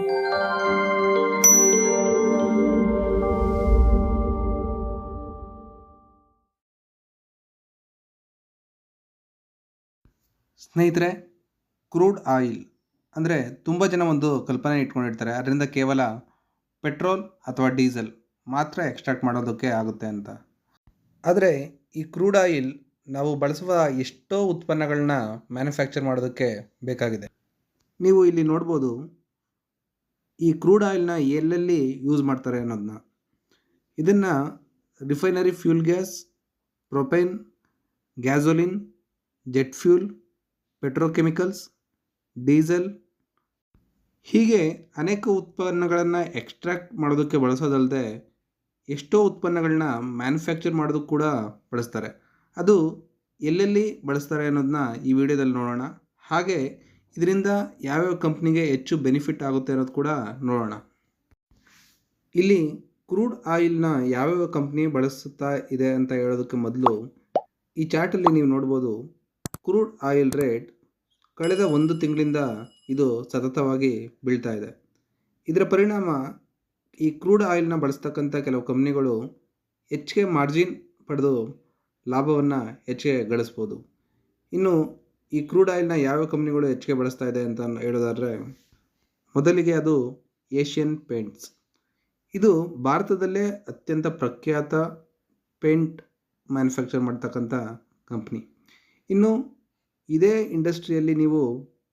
ಸ್ನೇಹಿತರೆ, crude oil ಅಂದರೆ ತುಂಬ ಜನ ಒಂದು ಕಲ್ಪನೆ ಇಟ್ಕೊಂಡಿರ್ತಾರೆ, ಅದರಿಂದ ಕೇವಲ ಪೆಟ್ರೋಲ್ ಅಥವಾ ಡೀಸೆಲ್ ಮಾತ್ರ ಎಕ್ಸ್ಟ್ರಾಕ್ಟ್ ಮಾಡೋದಕ್ಕೆ ಆಗುತ್ತೆ ಅಂತ. ಆದರೆ ಈ ಕ್ರೂಡ್ ಆಯಿಲ್ ನಾವು ಬಳಸುವ ಎಷ್ಟೋ ಉತ್ಪನ್ನಗಳನ್ನ ಮ್ಯಾನುಫ್ಯಾಕ್ಚರ್ ಮಾಡೋದಕ್ಕೆ ಬೇಕಾಗಿದೆ. ನೀವು ಇಲ್ಲಿ ನೋಡ್ಬೋದು ಈ ಕ್ರೂಡ್ ಆಯಿಲ್ನ ಎಲ್ಲೆಲ್ಲಿ ಯೂಸ್ ಮಾಡ್ತಾರೆ ಅನ್ನೋದನ್ನ. ಇದನ್ನು refinery fuel gas, propane, gasoline, jet fuel, petrochemicals, diesel ಹೀಗೆ ಅನೇಕ ಉತ್ಪನ್ನಗಳನ್ನು ಎಕ್ಸ್ಟ್ರಾಕ್ಟ್ ಮಾಡೋದಕ್ಕೆ ಬಳಸೋದಲ್ಲದೆ ಎಷ್ಟೋ ಉತ್ಪನ್ನಗಳನ್ನ ಮ್ಯಾನುಫ್ಯಾಕ್ಚರ್ ಮಾಡೋದಕ್ಕೆ ಕೂಡ ಬಳಸ್ತಾರೆ. ಅದು ಎಲ್ಲೆಲ್ಲಿ ಬಳಸ್ತಾರೆ ಅನ್ನೋದನ್ನ ಈ ವಿಡಿಯೋದಲ್ಲಿ ನೋಡೋಣ. ಹಾಗೆ ಇದರಿಂದ ಯಾವ್ಯಾವ ಕಂಪ್ನಿಗೆ ಹೆಚ್ಚು ಬೆನಿಫಿಟ್ ಆಗುತ್ತೆ ಅನ್ನೋದು ಕೂಡ ನೋಡೋಣ. ಇಲ್ಲಿ ಕ್ರೂಡ್ ಆಯಿಲ್ನ ಯಾವ್ಯಾವ ಕಂಪ್ನಿ ಬಳಸುತ್ತಾ ಇದೆ ಅಂತ ಹೇಳೋದಕ್ಕೆ ಮೊದಲು ಈ ಚಾರ್ಟಲ್ಲಿ ನೀವು ನೋಡ್ಬೋದು ಕ್ರೂಡ್ ಆಯಿಲ್ ರೇಟ್ ಕಳೆದ 1 ತಿಂಗಳಿಂದ ಇದು ಸತತವಾಗಿ ಬೀಳ್ತಾ ಇದೆ. ಇದರ ಪರಿಣಾಮ ಈ ಕ್ರೂಡ್ ಆಯಿಲ್ನ ಬಳಸ್ತಕ್ಕಂಥ ಕೆಲವು ಕಂಪ್ನಿಗಳು ಹೆಚ್ಚಿಗೆ ಮಾರ್ಜಿನ್ ಪಡೆದು ಲಾಭವನ್ನು ಹೆಚ್ಚಿಗೆ ಗಳಿಸ್ಬೋದು. ಇನ್ನು ಈ ಕ್ರೂಡ್ ಆಯಿಲ್ನ ಯಾವ ಕಂಪ್ನಿಗಳು ಹೆಚ್ಚಿಗೆ ಬಳಸ್ತಾ ಇದೆ ಅಂತ ಹೇಳೋದಾದರೆ, ಮೊದಲಿಗೆ ಅದು ಏಷ್ಯನ್ ಪೇಂಟ್ಸ್. ಇದು ಭಾರತದಲ್ಲೇ ಅತ್ಯಂತ ಪ್ರಖ್ಯಾತ ಪೇಂಟ್ ಮ್ಯಾನುಫ್ಯಾಕ್ಚರ್ ಮಾಡ್ತಕ್ಕಂಥ ಕಂಪ್ನಿ. ಇನ್ನು ಇದೇ ಇಂಡಸ್ಟ್ರಿಯಲ್ಲಿ ನೀವು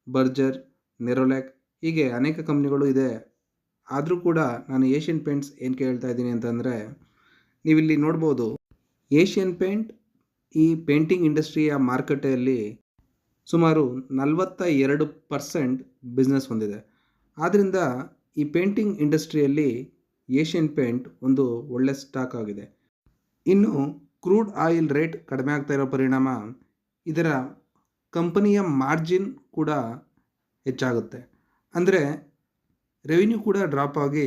ಬರ್ಜರ್, ನೆರೋಲ್ಯಾಕ್ ಹೀಗೆ ಅನೇಕ ಕಂಪ್ನಿಗಳು ಇದೆ. ಆದರೂ ಕೂಡ ನಾನು ಏಷ್ಯನ್ ಪೇಂಟ್ಸ್ ಏನಕ್ಕೆ ಹೇಳ್ತಾ ಇದ್ದೀನಿ ಅಂತಂದರೆ, ನೀವಿಲ್ಲಿ ನೋಡ್ಬೋದು ಏಷ್ಯನ್ ಪೇಂಟ್ ಈ ಪೇಂಟಿಂಗ್ ಇಂಡಸ್ಟ್ರಿಯ ಮಾರುಕಟ್ಟೆಯಲ್ಲಿ ಸುಮಾರು 42% ಬಿಸ್ನೆಸ್ ಹೊಂದಿದೆ. ಆದ್ದರಿಂದ ಈ ಪೇಂಟಿಂಗ್ ಇಂಡಸ್ಟ್ರಿಯಲ್ಲಿ ಏಷ್ಯನ್ ಪೇಂಟ್ ಒಂದು ಒಳ್ಳೆ ಸ್ಟಾಕ್ ಆಗಿದೆ. ಇನ್ನು ಕ್ರೂಡ್ ಆಯಿಲ್ ರೇಟ್ ಕಡಿಮೆ ಆಗ್ತಾ ಇರೋ ಪರಿಣಾಮ ಇದರ ಕಂಪನಿಯ ಮಾರ್ಜಿನ್ ಕೂಡ ಹೆಚ್ಚಾಗುತ್ತೆ. ಅಂದರೆ ರೆವಿನ್ಯೂ ಕೂಡ ಡ್ರಾಪ್ ಆಗಿ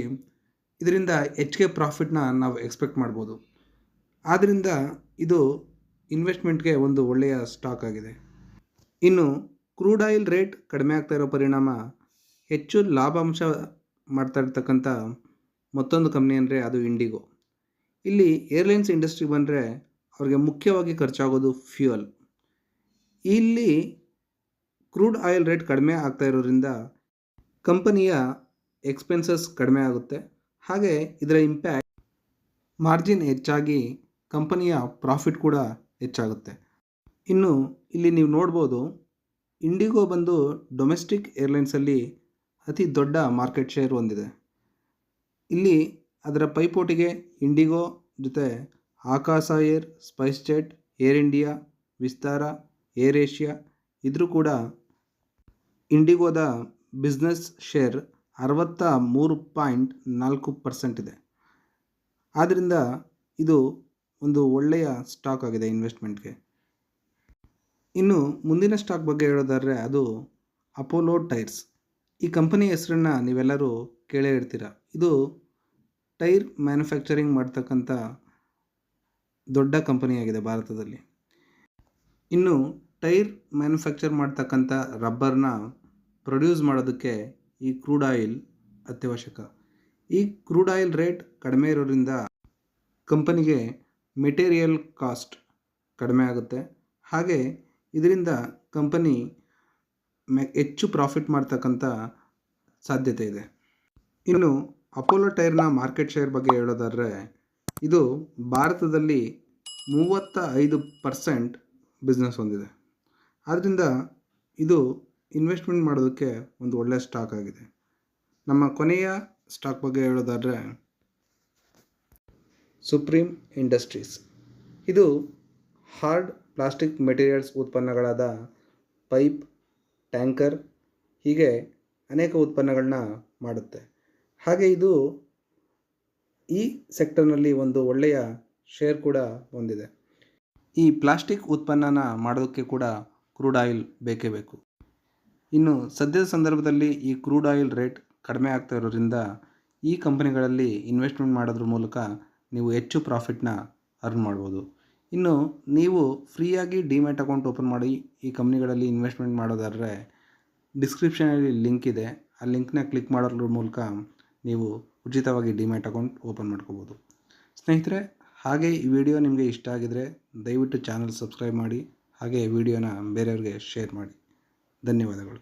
ಇದರಿಂದ ಹೆಚ್ಚಿಗೆ ಪ್ರಾಫಿಟ್ನ ನಾವು ಎಕ್ಸ್ಪೆಕ್ಟ್ ಮಾಡ್ಬೋದು. ಆದ್ದರಿಂದ ಇದು ಇನ್ವೆಸ್ಟ್ಮೆಂಟ್ಗೆ ಒಂದು ಒಳ್ಳೆಯ ಸ್ಟಾಕ್ ಆಗಿದೆ. ಇನ್ನು ಕ್ರೂಡ್ ಆಯಿಲ್ ರೇಟ್ ಕಡಿಮೆ ಆಗ್ತಾ ಇರೋ ಪರಿಣಾಮ ಹೆಚ್ಚು ಲಾಭಾಂಶ ಮಾಡ್ತಾ ಇರ್ತಕ್ಕಂಥ ಮತ್ತೊಂದು ಕಂಪ್ನಿ ಅಂದರೆ ಅದು ಇಂಡಿಗೋ. ಇಲ್ಲಿ ಏರ್ಲೈನ್ಸ್ ಇಂಡಸ್ಟ್ರಿ ಬಂದರೆ ಅವ್ರಿಗೆ ಮುಖ್ಯವಾಗಿ ಖರ್ಚಾಗೋದು ಫ್ಯೂಯಲ್. ಇಲ್ಲಿ ಕ್ರೂಡ್ ಆಯಿಲ್ ರೇಟ್ ಕಡಿಮೆ ಆಗ್ತಾ ಇರೋದ್ರಿಂದ ಕಂಪನಿಯ ಎಕ್ಸ್ಪೆನ್ಸಸ್ ಕಡಿಮೆ ಆಗುತ್ತೆ. ಹಾಗೆ ಇದರ ಇಂಪ್ಯಾಕ್ಟ್ ಮಾರ್ಜಿನ್ ಹೆಚ್ಚಾಗಿ ಕಂಪನಿಯ ಪ್ರಾಫಿಟ್ ಕೂಡ ಹೆಚ್ಚಾಗುತ್ತೆ. ಇನ್ನು ಇಲ್ಲಿ ನೀವು ನೋಡ್ಬೋದು ಇಂಡಿಗೋ ಬಂದು ಡೊಮೆಸ್ಟಿಕ್ ಏರ್ಲೈನ್ಸಲ್ಲಿ ಅತಿ ದೊಡ್ಡ ಮಾರ್ಕೆಟ್ ಶೇರ್ ಹೊಂದಿದೆ. ಇಲ್ಲಿ ಅದರ ಪೈಪೋಟಿಗೆ ಇಂಡಿಗೋ ಜೊತೆ Akasa Air, SpiceJet, Air India, Vistara, AirAsia ಇದ್ರೂ ಕೂಡ ಇಂಡಿಗೋದ ಬಿಸ್ನೆಸ್ ಶೇರ್ 63.4% ಇದೆ. ಆದ್ದರಿಂದ ಇದು ಒಂದು ಒಳ್ಳೆಯ ಸ್ಟಾಕ್ ಆಗಿದೆ ಇನ್ವೆಸ್ಟ್ಮೆಂಟ್ಗೆ. ಇನ್ನು ಮುಂದಿನ ಸ್ಟಾಕ್ ಬಗ್ಗೆ ಹೇಳೋದಾದರೆ ಅದು ಅಪೋಲೋ ಟೈರ್ಸ್. ಈ ಕಂಪನಿ ಹೆಸರನ್ನು ನೀವೆಲ್ಲರೂ ಕೇಳೇ ಇರ್ತೀರ. ಇದು ಟೈರ್ ಮ್ಯಾನುಫ್ಯಾಕ್ಚರಿಂಗ್ ಮಾಡ್ತಕ್ಕಂಥ ದೊಡ್ಡ ಕಂಪನಿಯಾಗಿದೆ ಭಾರತದಲ್ಲಿ. ಇನ್ನು ಟೈರ್ ಮ್ಯಾನುಫ್ಯಾಕ್ಚರ್ ಮಾಡ್ತಕ್ಕಂಥ ರಬ್ಬರ್ನ ಪ್ರೊಡ್ಯೂಸ್ ಮಾಡೋದಕ್ಕೆ ಈ ಕ್ರೂಡ್ ಆಯಿಲ್ ಅತ್ಯವಶ್ಯಕ. ಈ ಕ್ರೂಡ್ ಆಯಿಲ್ ರೇಟ್ ಕಡಿಮೆ ಇರೋದ್ರಿಂದ ಕಂಪನಿಗೆ ಮೆಟೀರಿಯಲ್ ಕಾಸ್ಟ್ ಕಡಿಮೆ ಆಗುತ್ತೆ. ಹಾಗೆ ಇದರಿಂದ ಕಂಪನಿ ಹೆಚ್ಚು ಪ್ರಾಫಿಟ್ ಮಾಡ್ತಕ್ಕಂಥ ಸಾಧ್ಯತೆ ಇದೆ. ಇನ್ನು ಅಪೋಲೋ ಟೈರ್ನ ಮಾರ್ಕೆಟ್ ಶೇರ್ ಬಗ್ಗೆ ಹೇಳೋದಾದರೆ ಇದು ಭಾರತದಲ್ಲಿ 35% ಬಿಸ್ನೆಸ್ ಹೊಂದಿದೆ. ಆದ್ದರಿಂದ ಇದು ಇನ್ವೆಸ್ಟ್ಮೆಂಟ್ ಮಾಡೋದಕ್ಕೆ ಒಂದು ಒಳ್ಳೆಯ ಸ್ಟಾಕ್ ಆಗಿದೆ. ನಮ್ಮ ಕೊನೆಯ ಸ್ಟಾಕ್ ಬಗ್ಗೆ ಹೇಳೋದಾದರೆ ಸುಪ್ರೀಂ ಇಂಡಸ್ಟ್ರೀಸ್. ಇದು ಹಾರ್ಡ್ ಪ್ಲಾಸ್ಟಿಕ್ ಮೆಟೀರಿಯಲ್ಸ್ ಉತ್ಪನ್ನಗಳಾದ ಪೈಪ್, ಟ್ಯಾಂಕರ್ ಹೀಗೆ ಅನೇಕ ಉತ್ಪನ್ನಗಳನ್ನ ಮಾಡುತ್ತೆ. ಹಾಗೆ ಇದು ಈ ಸೆಕ್ಟರ್ನಲ್ಲಿ ಒಂದು ಒಳ್ಳೆಯ ಶೇರ್ ಕೂಡ ಹೊಂದಿದೆ. ಈ ಪ್ಲಾಸ್ಟಿಕ್ ಉತ್ಪನ್ನನ ಮಾಡೋದಕ್ಕೆ ಕೂಡ ಕ್ರೂಡ್ ಆಯಿಲ್ ಬೇಕೇ ಬೇಕು. ಇನ್ನು ಸದ್ಯದ ಸಂದರ್ಭದಲ್ಲಿ ಈ ಕ್ರೂಡ್ ಆಯಿಲ್ ರೇಟ್ ಕಡಿಮೆ ಆಗ್ತಾ ಇರೋದ್ರಿಂದ ಈ ಕಂಪನಿಗಳಲ್ಲಿ ಇನ್ವೆಸ್ಟ್ಮೆಂಟ್ ಮಾಡೋದ್ರ ಮೂಲಕ ನೀವು ಹೆಚ್ಚು ಪ್ರಾಫಿಟ್ನ ಅರ್ನ್ ಮಾಡ್ಬೋದು. ಇನ್ನು ನೀವು ಫ್ರೀಯಾಗಿ ಡಿಮ್ಯಾಟ್ ಅಕೌಂಟ್ ಓಪನ್ ಮಾಡಿ ಈ ಕಂಪ್ನಿಗಳಲ್ಲಿ ಇನ್ವೆಸ್ಟ್ಮೆಂಟ್ ಮಾಡೋದಾದರೆ ಡಿಸ್ಕ್ರಿಪ್ಷನಲ್ಲಿ ಲಿಂಕ್ ಇದೆ, ಆ ಲಿಂಕ್ನ ಕ್ಲಿಕ್ ಮಾಡೋದ್ರ ಮೂಲಕ ನೀವು ಉಚಿತವಾಗಿ ಡಿಮ್ಯಾಟ್ ಅಕೌಂಟ್ ಓಪನ್ ಮಾಡ್ಕೋಬೋದು. ಸ್ನೇಹಿತರೆ, ಹಾಗೆ ಈ ವಿಡಿಯೋ ನಿಮಗೆ ಇಷ್ಟ ಆಗಿದರೆ ದಯವಿಟ್ಟು ಚಾನಲ್ ಸಬ್ಸ್ಕ್ರೈಬ್ ಮಾಡಿ, ಹಾಗೆ ವಿಡಿಯೋನ ಬೇರೆಯವ್ರಿಗೆ ಶೇರ್ ಮಾಡಿ. ಧನ್ಯವಾದಗಳು.